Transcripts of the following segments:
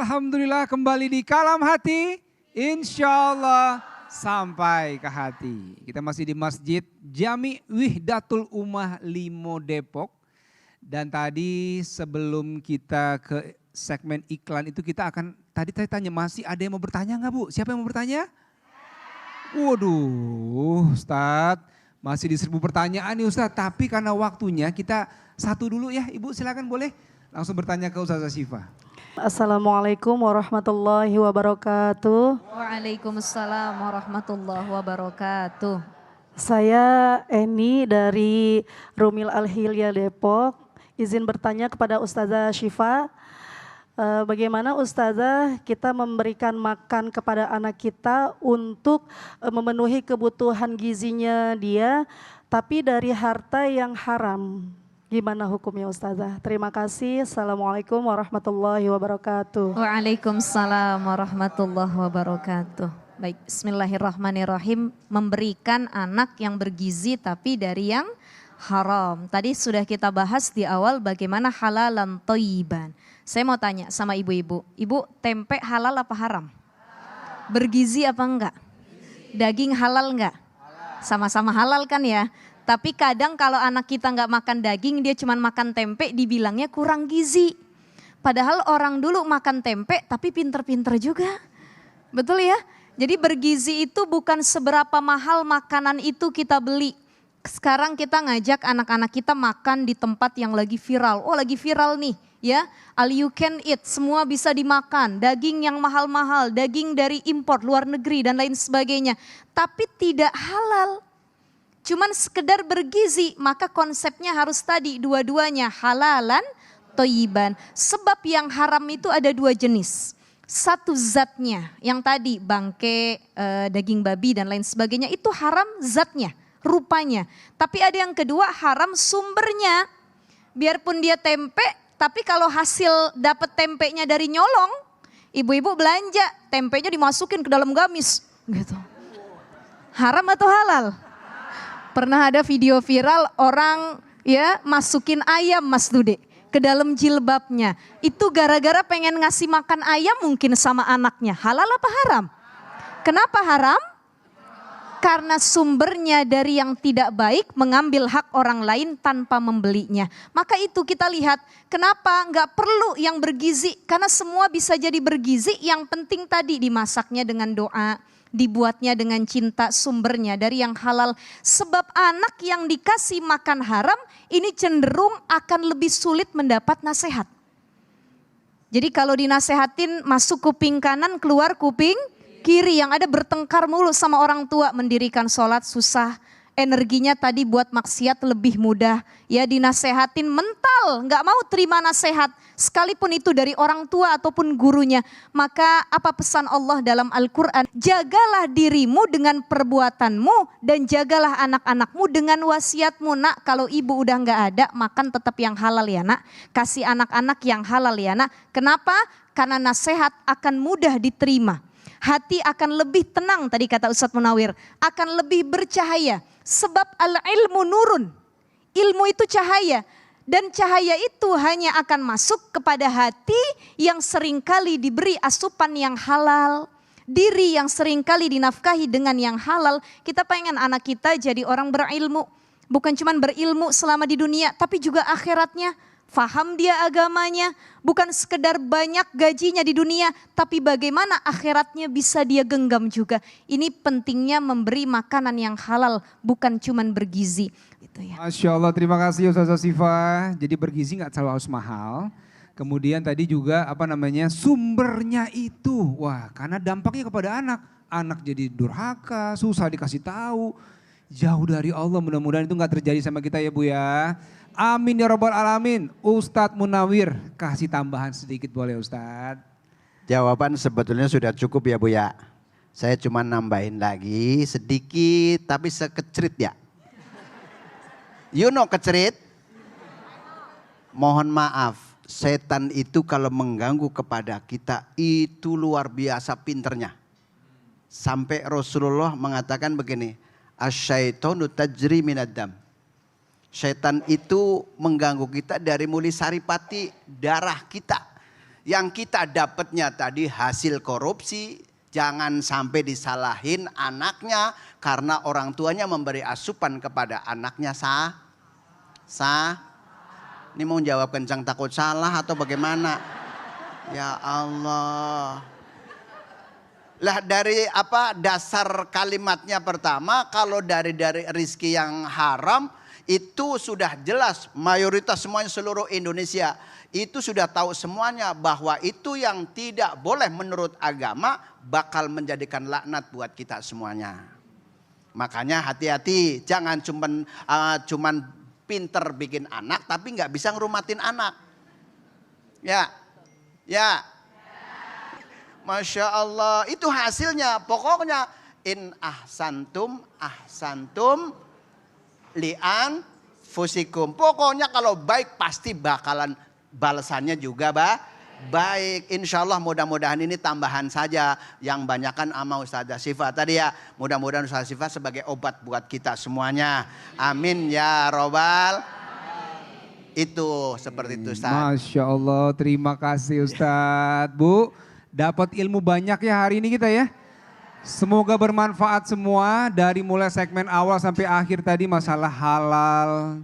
Alhamdulillah kembali di Kalam Hati. Insya Allah sampai ke hati. Kita masih di Masjid Jami Wihdatul Ummah Limo Depok. Dan tadi sebelum kita ke segmen iklan itu kita akan, tadi saya tanya masih ada yang mau bertanya nggak Bu? Siapa yang mau bertanya? Waduh Ustadz, masih di 1000 pertanyaan nih Ustadz. Tapi karena waktunya kita satu dulu ya Ibu, silakan boleh langsung bertanya ke Ustazah Syifa. Assalamualaikum warahmatullahi wabarakatuh. Waalaikumsalam warahmatullahi wabarakatuh. Saya Eni dari Rumil Al-Hilya Depok. Izin bertanya kepada Ustazah Syifa, bagaimana Ustazah kita memberikan makan kepada anak kita untuk memenuhi kebutuhan gizinya dia, tapi dari harta yang haram. Gimana hukumnya Ustazah? Terima kasih. Assalamualaikum warahmatullahi wabarakatuh. Waalaikumsalam warahmatullahi wabarakatuh. Baik, bismillahirrahmanirrahim. Memberikan anak yang bergizi tapi dari yang haram. Tadi sudah kita bahas di awal bagaimana halalan thayyiban. Saya mau tanya sama ibu-ibu. Ibu, tempe halal apa haram? Bergizi apa enggak? Daging halal enggak? Sama-sama halal kan ya? Tapi kadang kalau anak kita nggak makan daging, dia cuma makan tempe, dibilangnya kurang gizi. Padahal orang dulu makan tempe tapi pinter-pinter juga. Betul ya? Jadi bergizi itu bukan seberapa mahal makanan itu kita beli. Sekarang kita ngajak anak-anak kita makan di tempat yang lagi viral. Oh lagi viral nih ya, all you can eat, semua bisa dimakan. Daging yang mahal-mahal, daging dari impor luar negeri dan lain sebagainya. Tapi tidak halal. Cuman sekedar bergizi, maka konsepnya harus tadi dua-duanya halalan thayyiban. Sebab yang haram itu ada dua jenis. Satu zatnya, yang tadi bangke, daging babi dan lain sebagainya itu haram zatnya, rupanya. Tapi ada yang kedua haram sumbernya. Biarpun dia tempe, tapi kalau hasil dapat tempenya dari nyolong, ibu-ibu belanja, tempenya dimasukin ke dalam gamis gitu. Haram atau halal? Pernah ada video viral orang ya masukin ayam Mas Dude ke dalam jilbabnya. Itu gara-gara pengen ngasih makan ayam mungkin sama anaknya. Halal apa haram? Kenapa haram? Karena sumbernya dari yang tidak baik, mengambil hak orang lain tanpa membelinya. Maka itu kita lihat kenapa nggak perlu yang bergizi. Karena semua bisa jadi bergizi, yang penting tadi dimasaknya dengan doa. Dibuatnya dengan cinta, sumbernya dari yang halal. Sebab anak yang dikasih makan haram ini cenderung akan lebih sulit mendapat nasihat. Jadi kalau dinasehatin masuk kuping kanan, keluar kuping kiri. Yang ada bertengkar mulu sama orang tua, mendirikan sholat susah. Energinya tadi buat maksiat lebih mudah. Ya dinasehatin mental, gak mau terima nasihat. Sekalipun itu dari orang tua ataupun gurunya. Maka apa pesan Allah dalam Al-Quran? Jagalah dirimu dengan perbuatanmu dan jagalah anak-anakmu dengan wasiatmu. Nak, kalau ibu udah gak ada, makan tetap yang halal ya nak. Kasih anak-anak yang halal ya nak. Kenapa? Karena nasihat akan mudah diterima. Hati akan lebih tenang, tadi kata Ustadz Munawir. Akan lebih bercahaya. Sebab al-ilmu nurun. Ilmu itu cahaya. Dan cahaya itu hanya akan masuk kepada hati yang seringkali diberi asupan yang halal. Diri yang seringkali dinafkahi dengan yang halal. Kita pengen anak kita jadi orang berilmu. Bukan cuma berilmu selama di dunia, tapi juga akhiratnya. Faham dia agamanya, bukan sekedar banyak gajinya di dunia, tapi bagaimana akhiratnya bisa dia genggam juga. Ini pentingnya memberi makanan yang halal, bukan cuman bergizi. Gitu ya. Masya Allah, terima kasih Ustazah Syifa. Jadi bergizi nggak selalu harus mahal. Kemudian tadi juga sumbernya itu, wah karena dampaknya kepada anak. Anak jadi durhaka, susah dikasih tahu. Jauh dari Allah, mudah-mudahan itu nggak terjadi sama kita ya Bu ya. Amin ya Rabbal Alamin. Ustadz Munawir kasih tambahan sedikit boleh Ustadz? Jawaban sebetulnya sudah cukup ya Bu ya. Saya cuma nambahin lagi sedikit tapi sekecrit ya. You know kecerit? Mohon maaf, setan itu kalau mengganggu kepada kita itu luar biasa pinternya. Sampai Rasulullah mengatakan begini, asyaitonu tajri minad dam. Setan itu mengganggu kita dari mulai saripati darah kita. Yang kita dapatnya tadi hasil korupsi, jangan sampai disalahin anaknya karena orang tuanya memberi asupan kepada anaknya Ini mau jawab kencang takut salah atau bagaimana? Ya Allah. Lah dari apa dasar kalimatnya pertama, kalau dari rizki yang haram itu sudah jelas mayoritas semuanya seluruh Indonesia itu sudah tahu semuanya bahwa itu yang tidak boleh menurut agama bakal menjadikan laknat buat kita semuanya. Makanya hati-hati, jangan cuman pinter bikin anak tapi nggak bisa ngerumatin anak. Ya. Masya Allah, itu hasilnya. Pokoknya in ahsantum li'an fusikum. Pokoknya kalau baik pasti bakalan balasannya juga baik. Insya Allah mudah-mudahan ini tambahan saja. Yang banyakan sama Ustazah Syifa tadi ya. Mudah-mudahan Ustazah Syifa sebagai obat buat kita semuanya. Amin ya robbal. Itu seperti itu Ustaz. Masya Allah, terima kasih Ustadz. Bu, dapat ilmu banyak ya hari ini kita ya. Semoga bermanfaat semua dari mulai segmen awal sampai akhir tadi masalah halal,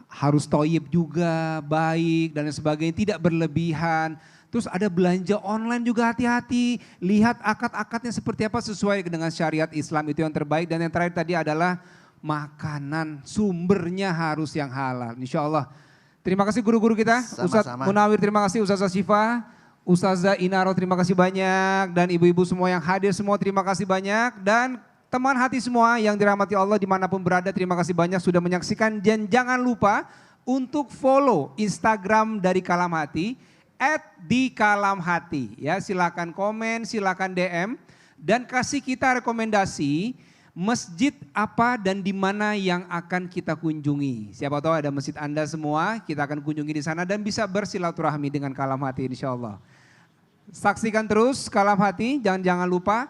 harus toyib juga, baik dan sebagainya, tidak berlebihan. Terus ada belanja online juga hati-hati, lihat akad-akadnya seperti apa sesuai dengan syariat Islam itu yang terbaik. Dan yang terakhir tadi adalah makanan, sumbernya harus yang halal. Insya Allah. Terima kasih guru-guru kita, Ustadz Munawir, terima kasih Ustazah Syifa. Ustazah Inaro terima kasih banyak dan ibu-ibu semua yang hadir semua terima kasih banyak dan teman hati semua yang dirahmati Allah dimanapun berada terima kasih banyak sudah menyaksikan dan jangan lupa untuk follow Instagram dari Kalam Hati @dikalamhati ya, silakan komen, silakan DM dan kasih kita rekomendasi masjid apa dan di mana yang akan kita kunjungi. Siapa tahu ada masjid Anda semua, kita akan kunjungi di sana dan bisa bersilaturahmi dengan Kalam Hati insya Allah. Saksikan terus Kalam Hati, jangan lupa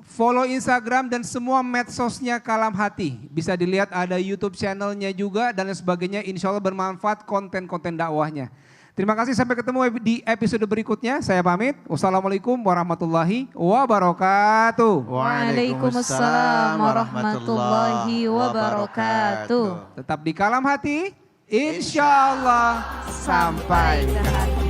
follow Instagram dan semua medsosnya Kalam Hati. Bisa dilihat ada YouTube channelnya juga dan lain sebagainya. Insya Allah bermanfaat konten-konten dakwahnya. Terima kasih, sampai ketemu di episode berikutnya. Saya pamit. Wassalamualaikum warahmatullahi wabarakatuh. Waalaikumsalam warahmatullahi wabarakatuh. Tetap di Kalam Hati, insya Allah sampai ke hati.